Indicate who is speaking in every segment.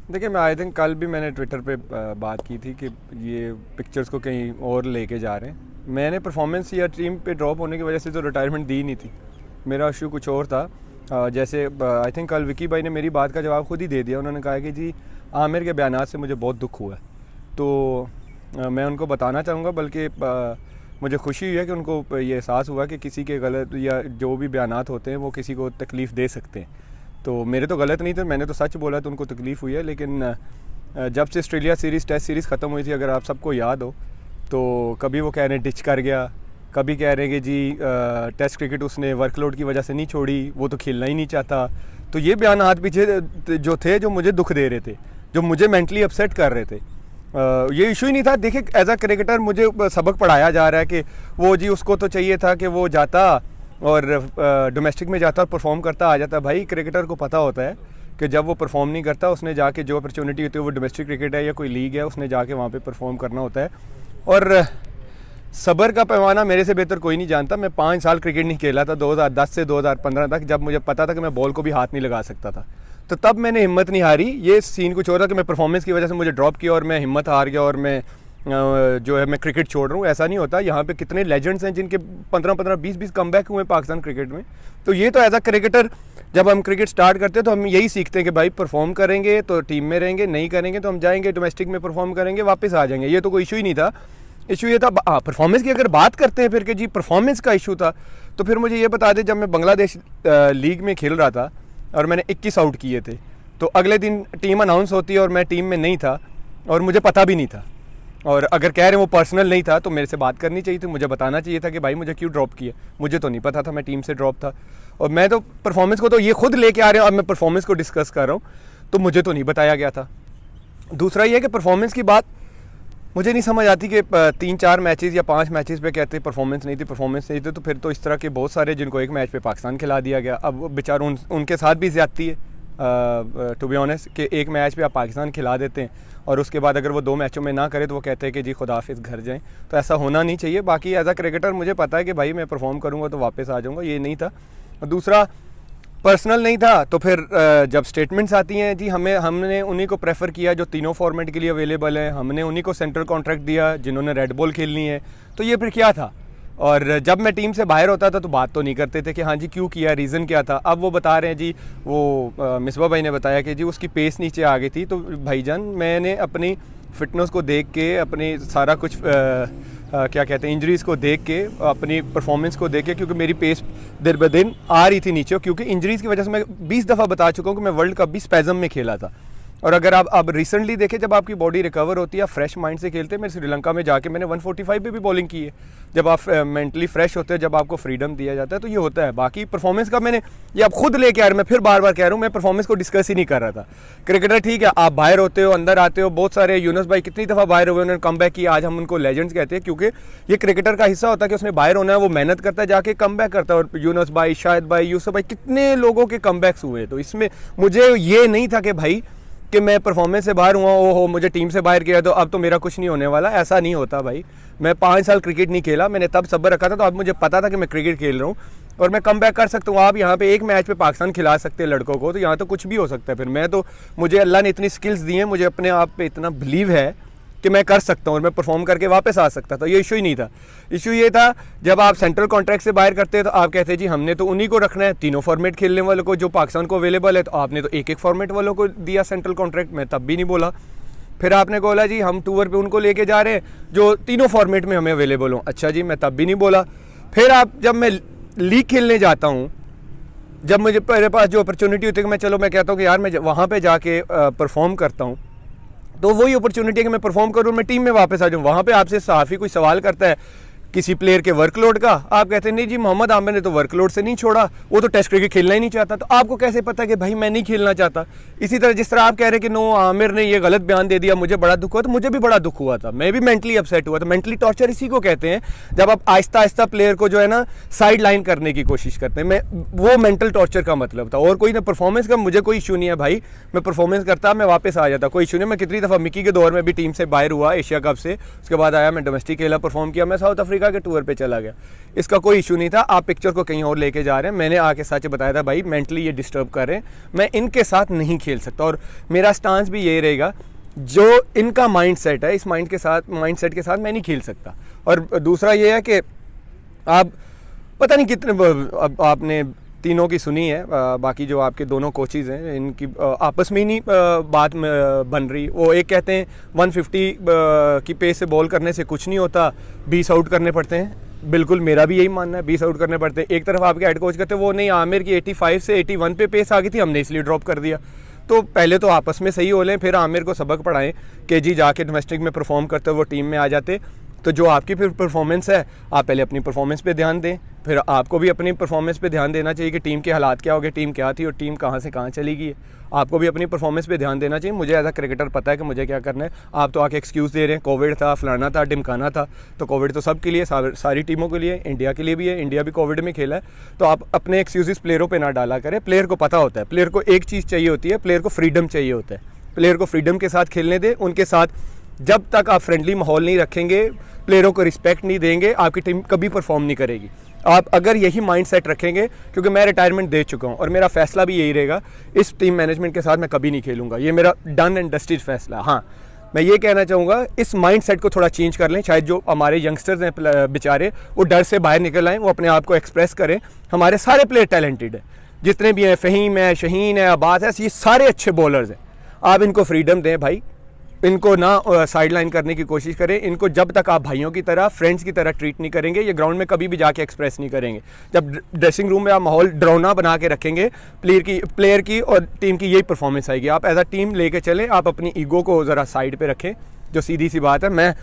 Speaker 1: देखिए, मैं I think कल भी मैंने ट्विटर पे बात की थी कि ये पिक्चर्स को कहीं और लेके जा रहे हैं। मैंने परफॉर्मेंस या टीम पे ड्रॉप होने की वजह से तो रिटायरमेंट दी नहीं थी। मेरा इशू कुछ और था। जैसे आई थिंक कल विकी भाई ने मेरी बात का जवाब खुद ही दे दिया। उन्होंने कहा कि जी आमिर के बयानात से मुझे बहुत दुख हुआ है। तो मैं उनको बताना चाहूँगा, बल्कि मुझे खुशी हुई है कि उनको ये एहसास हुआ कि किसी के गलत या जो भी बयानात होते हैं वो किसी को तकलीफ़ दे सकते हैं। तो मेरे तो गलत नहीं थे, मैंने तो सच बोला, तो उनको तकलीफ़ हुई है। लेकिन जब से ऑस्ट्रेलिया सीरीज़ टेस्ट सीरीज़ ख़त्म हुई थी, अगर आप सबको याद हो, तो कभी वो कह रहे हैं डिच कर गया, कभी कह रहे हैं कि जी टेस्ट क्रिकेट उसने वर्कलोड की वजह से नहीं छोड़ी, वो तो खेलना ही नहीं चाहता। तो ये बयानात पीछे जो थे, जो मुझे दुख दे रहे थे, जो मुझे मेंटली अपसेट कर रहे थे। ये इशू ही नहीं था। देखिए, एज अ क्रिकेटर मुझे सबक पढ़ाया जा रहा है कि वो जी उसको तो चाहिए था कि वो जाता और डोमेस्टिक में जाता और परफॉर्म करता आ जाता। भाई, क्रिकेटर को पता होता है कि जब वो परफॉर्म नहीं करता, उसने जाके जो अपॉर्चुनिटी होती है, वो डोमेस्टिक क्रिकेट है या कोई लीग है, उसने जाके वहाँ पे परफॉर्म करना होता है। और सब्र का पैमाना मेरे से बेहतर कोई नहीं जानता। मैं 5 साल क्रिकेट नहीं खेला था, 2010 से 2015 तक, जब मुझे पता था कि मैं बॉल को भी हाथ नहीं लगा सकता था। तो तब मैंने हिम्मत नहीं हारी। ये सीन कुछ और था कि मैं परफॉर्मेंस की वजह से मुझे ड्रॉप किया और मैं हिम्मत हार गया और मैं जो है मैं क्रिकेट छोड़ रहा हूँ। ऐसा नहीं होता। यहाँ पे कितने लेजेंड्स हैं जिनके 15-15, 20-20 कमबैक हुए पाकिस्तान क्रिकेट में। तो ये तो एज अ क्रिकेटर जब हम क्रिकेट स्टार्ट करते हैं तो हम यही सीखते हैं कि भाई परफॉर्म करेंगे तो टीम में रहेंगे, नहीं करेंगे तो हम जाएंगे डोमेस्टिक में परफॉर्म करेंगे, वापस आ जाएंगे। ये तो कोई इशू ही नहीं था। इशू ये था परफॉर्मेंस की। अगर बात करते हैं फिर कि जी परफॉर्मेंस का इशू था, तो फिर मुझे ये बता दें, जब मैं बांग्लादेश लीग में खेल रहा था और मैंने 21 आउट किए थे, तो अगले दिन टीम अनाउंस होती है और मैं टीम में नहीं था और मुझे पता भी नहीं था। और अगर कह रहे हैं वो पर्सनल नहीं था, तो मेरे से बात करनी चाहिए थी, मुझे बताना चाहिए था कि भाई मुझे क्यों ड्रॉप किया। मुझे तो नहीं पता था, मैं टीम से ड्रॉप था। और मैं तो परफॉर्मेंस को तो ये खुद लेके आ रहे हैं और मैं परफॉर्मेंस को डिस्कस कर रहा हूँ, तो मुझे तो नहीं बताया गया था। दूसरा ये है कि परफॉर्मेंस की बात मुझे नहीं समझ आती कि 3-4 मैचेस या 5 मैचेस पे कहते परफॉर्मेंस नहीं थी, तो फिर तो इस तरह के बहुत सारे जिनको एक मैच पे पाकिस्तान खिला दिया गया। अब बेचारों उनके साथ भी ज़्यादती है टू बी ऑनेस्ट, कि एक मैच पे आप पाकिस्तान खिला देते हैं और उसके बाद अगर वो 2 मैचों में ना करे तो वो कहते हैं कि जी खुदा हाफिज़ घर जाएं। तो ऐसा होना नहीं चाहिए। बाकी एज अ क्रिकेटर मुझे पता है कि भाई मैं परफॉर्म करूँगा तो वापस आ जाऊँगा, ये नहीं था। दूसरा, पर्सनल नहीं था। तो फिर जब स्टेटमेंट्स आती हैं, जी हमने उन्हीं को प्रेफर किया जो तीनों फॉर्मेट के लिए अवेलेबल हैं, हमने उन्हीं को सेंट्रल कॉन्ट्रैक्ट दिया जिन्होंने रेड बॉल खेलनी है। तो ये फिर क्या था? और जब मैं टीम से बाहर होता था तो बात तो नहीं करते थे कि हाँ जी क्यों किया, रीज़न क्या था। अब वो बता रहे हैं जी, वो मिसबा भाई ने बताया कि जी उसकी पेस नीचे आ गई थी। तो भाईजान, मैंने अपनी फ़िटनेस को देख के, अपनी सारा कुछ क्या कहते हैं इंजरीज़ को देख के, अपनी परफॉर्मेंस को देख के, क्योंकि मेरी पेस दिन ब दिन आ रही थी नीचे, क्योंकि इंजरीज़ की वजह से मैं 20 दफ़ा बता चुका हूँ कि मैं वर्ल्ड कप भी स्पैज़म में खेला था। और अगर आप अब रिसेंटली देखें, जब आपकी बॉडी रिकवर होती है, फ्रेश माइंड से खेलते हैं। मैं श्रीलंका में जाके मैंने 145 पे भी बॉलिंग की है। जब आप मेंटली फ्रेश होते हैं, जब आपको फ्रीडम दिया जाता है, तो ये होता है। बाकी परफॉर्मेंस का मैंने ये आप खुद लेके आ रहे हैं, मैं फिर बार बार कह रहा हूँ, मैं परफॉर्मेंस को डिस्कस ही नहीं कर रहा था। क्रिकेटर ठीक है, आप बाहर होते हो, अंदर आते हो। बहुत सारे यूनुस भाई कितनी दफ़ा बाहर हुए, उन्होंने कम बैक किया। आज हम उनको लेजेंड्स कहते हैं, क्योंकि ये क्रिकेटर का हिस्सा होता है कि उसने बाहर होना है, वो मेहनत करता है, जाके कम बैक करता है। और यूनुस भाई, शाहिद भाई, यूसुफ भाई, कितने लोगों के कम बैक्स हुए। तो इसमें मुझे ये नहीं था कि भाई कि मैं परफॉर्मेंस से बाहर हुआ, ओहो मुझे टीम से बाहर किया तो अब तो मेरा कुछ नहीं होने वाला। ऐसा नहीं होता भाई। मैं 5 साल क्रिकेट नहीं खेला, मैंने तब सब्र रखा था, तो अब मुझे पता था कि मैं क्रिकेट खेल रहा हूँ और मैं कम बैक कर सकता हूँ। आप यहाँ पे एक मैच पे पाकिस्तान खिला सकते हैं लड़कों को, तो यहाँ तो कुछ भी हो सकता है। फिर मैं तो, मुझे अल्लाह ने इतनी स्किल्स दी हैं, मुझे अपने आप पे इतना बिलीव है कि मैं कर सकता हूँ और मैं परफॉर्म करके वापस आ सकता था। ये इशू ही नहीं था। इशू ये था, जब आप सेंट्रल कॉन्ट्रैक्ट से बाहर करते हैं तो आप कहते हैं जी हमने तो उन्हीं को रखना है, तीनों फॉर्मेट खेलने वालों को जो पाकिस्तान को अवेलेबल है। तो आपने तो एक फॉर्मेट वालों को दिया सेंट्रल कॉन्ट्रैक्ट। मैं तब भी नहीं बोला। फिर आपने बोला जी हम टूर पे उनको लेके जा रहे हैं जो तीनों फॉर्मेट में हमें अवेलेबल हो। अच्छा जी, मैं तब भी नहीं बोला। फिर आप, जब मैं लीग खेलने जाता हूँ, जब मुझे मेरे पास जो अपॉर्चुनिटी होती है कि मैं कहता हूँ कि यार मैं वहाँ पर जाके परफॉर्म करता हूँ, तो वही अपॉर्चुनिटी है कि मैं परफॉर्म करूँ, मैं टीम में वापस आ जाऊँ। वहाँ पे आपसे सहाफ़ी कोई सवाल करता है किसी प्लेयर के वर्कलोड का, आप कहते हैं नहीं जी मोहम्मद आमिर ने तो वर्कलोड से नहीं छोड़ा, वो तो टेस्ट क्रिकेट खेलना ही नहीं चाहता। तो आपको कैसे पता कि भाई मैं नहीं खेलना चाहता? इसी तरह जिस तरह आप कह रहे हैं कि नो आमिर ने ये गलत बयान दे दिया, मुझे बड़ा दुख हुआ, तो मुझे भी बड़ा दुख हुआ था। मैं भी मेंटली अपसेट हुआ था। मेंटली टॉर्चर इसी को कहते हैं, जब आप आहिस्ता आहिस्ता प्लेयर को जो है ना साइड लाइन करने की कोशिश करते हैं। वो मेंटल टॉर्चर का मतलब था, और कोई ना। परफॉर्मेंस का मुझे कोई इशू नहीं है भाई, मैं परफॉर्मेंस करता, मैं वापस आ जाता, कोई इशू नहीं। मैं कितनी दफ़ा मिकी के दौर में भी टीम से बाहर हुआ एशिया कप से, उसके बाद आया, मैं डोमेस्टिक खेला, परफॉर्म किया। मैं साउथ अफ्रीका अमेरिका के टूर पे चला गया, इसका कोई इशू नहीं था। आप पिक्चर को कहीं और लेके जा रहे हैं, मैंने आके सच बताया था भाई मेंटली ये डिस्टर्ब कर रहे हैं, मैं इनके साथ नहीं खेल सकता। और मेरा स्टांस भी यही रहेगा, जो इनका माइंडसेट है इस माइंडसेट के साथ मैं नहीं खेल सकता। और दूसरा ये है कि आप पता नहीं कितने, अब आपने तीनों की सुनी है, बाकी जो आपके दोनों कोचेज़ हैं इनकी आपस में ही नहीं बात बन रही। वो एक कहते हैं 150 की पेस से बॉल करने से कुछ नहीं होता, 20 आउट करने पड़ते हैं। बिल्कुल मेरा भी यही मानना है, 20 आउट करने पड़ते हैं। एक तरफ आपके हेड कोच कहते हैं वो नहीं, आमिर की 85 से 81 पे पेस आ गई थी, हमने इसलिए ड्रॉप कर दिया। तो पहले तो आपस में सही हो लें, फिर आमिर को सबक पढ़ाएं कि जी जाके डोमेस्टिक में परफॉर्म करते वो टीम में आ जाते। तो जो आपकी फिर परफॉर्मेंस है, आप पहले अपनी परफॉर्मेंस पे ध्यान दें, फिर आपको भी अपनी परफॉर्मेंस पे ध्यान देना चाहिए कि टीम के हालात क्या हो गए, टीम क्या थी और टीम कहाँ से कहाँ चली गई है। आपको भी अपनी परफॉर्मेंस पे ध्यान देना चाहिए। मुझे एज अ क्रिकेटर पता है कि मुझे क्या करना है। आप तो आके एक्सक्यूज़ दे रहे हैं, कोविड था, फलाना था, ढिमकाना था। तो कोविड तो सबके लिए, सारी टीमों के लिए, इंडिया के लिए भी है, इंडिया भी कोविड में खेला है। तो आप अपने एक्सक्यूज़ प्लेयरों पर ना डाला करें। प्लेयर को पता होता है, प्लेयर को एक चीज़ चाहिए होती है, प्लेयर को फ्रीडम चाहिए होता है। प्लेयर को फ्रीडम के साथ खेलने दें, उनके साथ जब तक आप फ्रेंडली माहौल नहीं रखेंगे, प्लेयरों को रिस्पेक्ट नहीं देंगे, आपकी टीम कभी परफॉर्म नहीं करेगी। आप अगर यही माइंडसेट रखेंगे, क्योंकि मैं रिटायरमेंट दे चुका हूं और मेरा फैसला भी यही रहेगा, इस टीम मैनेजमेंट के साथ मैं कभी नहीं खेलूंगा। ये मेरा डन एंड डस्टेड फैसला। हाँ, मैं ये कहना चाहूँगा इस माइंडसेट को थोड़ा चेंज कर लें। शायद जो हमारे यंगस्टर्स हैं बेचारे, वो डर से बाहर निकल आएँ, वो अपने आप को एक्सप्रेस करें। हमारे सारे प्लेयर टैलेंटेड हैं, जितने भी हैं, फ़हीम है, शहीन है, अब्बास है, ये सारे अच्छे बॉलर्स हैं। आप इनको फ्रीडम दें भाई, इनको ना साइड लाइन करने की कोशिश करें। इनको जब तक आप भाइयों की तरह, फ्रेंड्स की तरह ट्रीट नहीं करेंगे, ये ग्राउंड में कभी भी जाके एक्सप्रेस नहीं करेंगे। जब ड्रेसिंग रूम में आप माहौल डरावना बना के रखेंगे, प्लेयर की और टीम की यही परफॉर्मेंस आएगी। आप एज अ टीम लेके चलें, आप अपनी ईगो को ज़रा साइड पे रखें, जो सीधी सी बात है।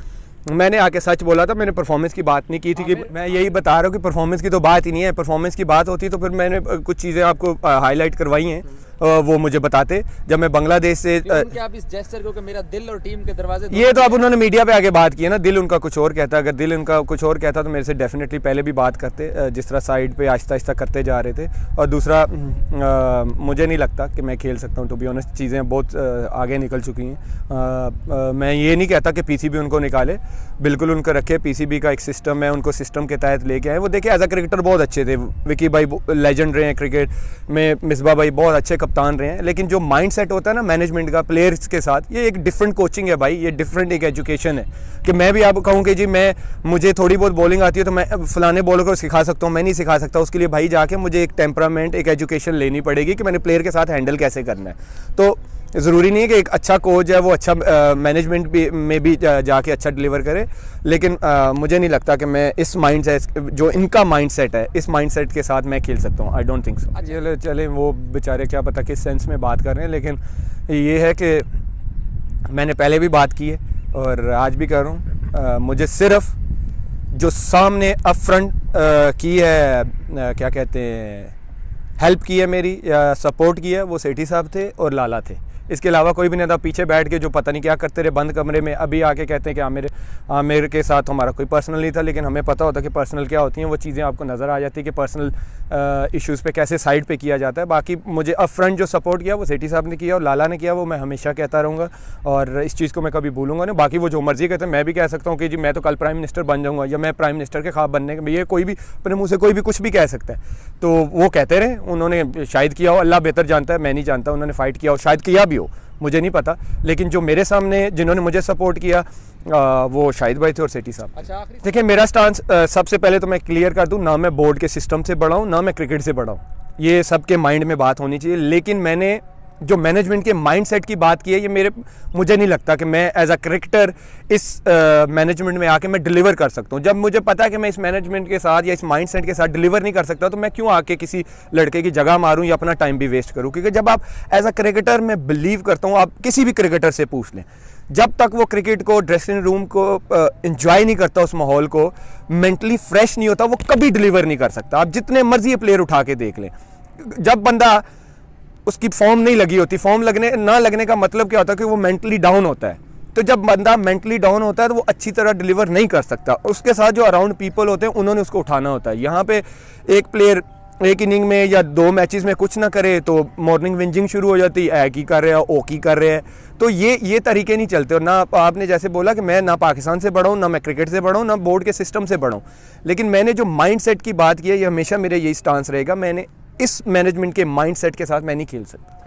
Speaker 1: मैंने आके सच बोला था, मैंने परफॉर्मेंस की बात नहीं की थी कि मैं यही बता रहा हूँ कि परफॉर्मेंस की तो बात ही नहीं है। परफॉर्मेंस की बात होती तो फिर मैंने कुछ चीज़ें आपको हाईलाइट करवाई हैं, वो मुझे बताते। जब मैं बांग्लादेश से
Speaker 2: आप इस जेस्चर को कि मेरा दिल और टीम के दरवाजे,
Speaker 1: ये तो अब उन्होंने मीडिया पे आके बात की है ना, दिल उनका कुछ और कहता। अगर दिल उनका कुछ और कहता तो मेरे से डेफिनेटली पहले भी बात करते, जिस तरह साइड पे आहिस्ता आहिस्ता करते जा रहे थे। और दूसरा, मुझे नहीं लगता कि मैं खेल सकता हूँ, टू बी ऑनेस्ट। चीज़ें बहुत आगे निकल चुकी हैं। मैं ये नहीं कहता कि पीसीबी उनको निकाले, बिल्कुल उनको रखे। पीसीबी का एक सिस्टम है, उनको सिस्टम के तहत लेके आए। वो देखिए एज अ क्रिकेटर बहुत अच्छे थे, विकी भाई लेजेंड रहे हैं क्रिकेट में, मिसबा भाई बहुत अच्छे कप्तान रहे हैं। लेकिन जो माइंडसेट होता है ना मैनेजमेंट का प्लेयर्स के साथ, ये एक डिफरेंट कोचिंग है भाई, ये डिफरेंट एक एजुकेशन है। कि मैं भी आपको कहूँ कि जी मुझे थोड़ी बहुत बॉलिंग आती है तो मैं फलाने बॉलर को सिखा सकता हूँ, मैं नहीं सिखा सकता। उसके लिए भाई जाके मुझे एक टेम्परामेंट, एक एजुकेशन लेनी पड़ेगी कि मैंने प्लेयर के साथ हैंडल कैसे करना है। तो ज़रूरी नहीं है कि एक अच्छा कोच है वो अच्छा मैनेजमेंट में भी जाके अच्छा डिलीवर करे। लेकिन मुझे नहीं लगता कि मैं इस माइंडसेट, जो इनका माइंडसेट है, इस माइंडसेट के साथ मैं खेल सकता हूँ। I don't think so. चले वो बेचारे क्या पता किस सेंस में बात कर रहे हैं, लेकिन ये है कि मैंने पहले भी बात की है और आज भी कर रहा हूँ। मुझे सिर्फ जो सामने अप फ्रंट की है, क्या कहते हैं, हेल्प की है मेरी या सपोर्ट की है, वो सेठी साहब थे और लाला थे। इसके अलावा कोई भी नहीं था। पीछे बैठ के जो पता नहीं क्या करते रहे बंद कमरे में, अभी आके कहते हैं कि आमिर के साथ हमारा कोई पर्सनल नहीं था। लेकिन हमें पता होता कि पर्सनल क्या होती हैं, वो चीज़ें आपको नज़र आ जाती है कि पर्सनल इश्यूज़ पे कैसे साइड पे किया जाता है। बाकी मुझे अप फ्रंट जो सपोर्ट किया वो सेठी साहब ने किया और लाला ने किया, वो मैं हमेशा कहता रहूँगा और इस चीज़ को मैं कभी भूलूंगा नहीं। बाकी वो जो मर्जी कहते हैं, मैं भी कह सकता हूँ कि जी मैं तो कल प्राइम मिनिस्टर बन जाऊँगा या मैं प्राइम मिनिस्टर के ख्वाब बनने के, ये कोई भी अपने मुँह से कोई भी कुछ भी कह सकता है। तो वो कहते रहे, उन्होंने शायद किया हो, अल्लाह बेहतर जानता है, मैं नहीं जानता। उन्होंने फ़ाइट किया हो, शायद किया भी हो, मुझे नहीं पता। लेकिन जो मेरे सामने जिन्होंने मुझे सपोर्ट किया वो शाहिद भाई थे और सेठी साहब।
Speaker 2: अच्छा,
Speaker 1: देखिए मेरा स्टांस सबसे पहले तो मैं क्लियर कर दूं, ना मैं बोर्ड के सिस्टम से बड़ा हूं, ना मैं क्रिकेट से बड़ा हूं। ये सबके माइंड में बात होनी चाहिए। लेकिन मैंने जो मैनेजमेंट के माइंडसेट की बात की है, ये मुझे नहीं लगता कि मैं एज अ क्रिकेटर इस मैनेजमेंट में आके मैं डिलीवर कर सकता हूँ। जब मुझे पता है कि मैं इस मैनेजमेंट के साथ या इस माइंडसेट के साथ डिलीवर नहीं कर सकता, तो मैं क्यों आके किसी लड़के की जगह मारूं या अपना टाइम भी वेस्ट करूं। क्योंकि जब आप एज अ क्रिकेटर, मैं बिलीव करता हूँ, आप किसी भी क्रिकेटर से पूछ लें, जब तक वो क्रिकेट को, ड्रेसिंग रूम को एंजॉय नहीं करता, उस माहौल को मेंटली फ्रेश नहीं होता, वो कभी डिलीवर नहीं कर सकता। आप जितने मर्जी प्लेयर उठा के देख लें, जब बंदा उसकी फॉर्म नहीं लगी होती, फॉर्म ना लगने का मतलब क्या होता है कि वो मेंटली डाउन होता है। तो जब बंदा मेंटली डाउन होता है तो वो अच्छी तरह डिलीवर नहीं कर सकता। उसके साथ जो अराउंड पीपल होते हैं, उन्होंने उसको उठाना होता है। यहाँ पे एक प्लेयर एक इनिंग में या 2 मैचेस में कुछ ना करे तो मॉर्निंग विंजिंग शुरू हो जाती है, की कर रहे हैं, ओ की कर रहे हैं। तो ये तरीके नहीं चलते। और ना आपने जैसे बोला कि मैं ना पाकिस्तान से पढ़ा हूँ, ना मैं क्रिकेट से पढ़ा हूँ, ना बोर्ड के सिस्टम से पढ़ा हूँ, लेकिन मैंने जो माइंड सेट की बात की है ये हमेशा मेरा यही स्टांस रहेगा, मैंने इस मैनेजमेंट के माइंड सेट के साथ मैं नहीं खेल सकता।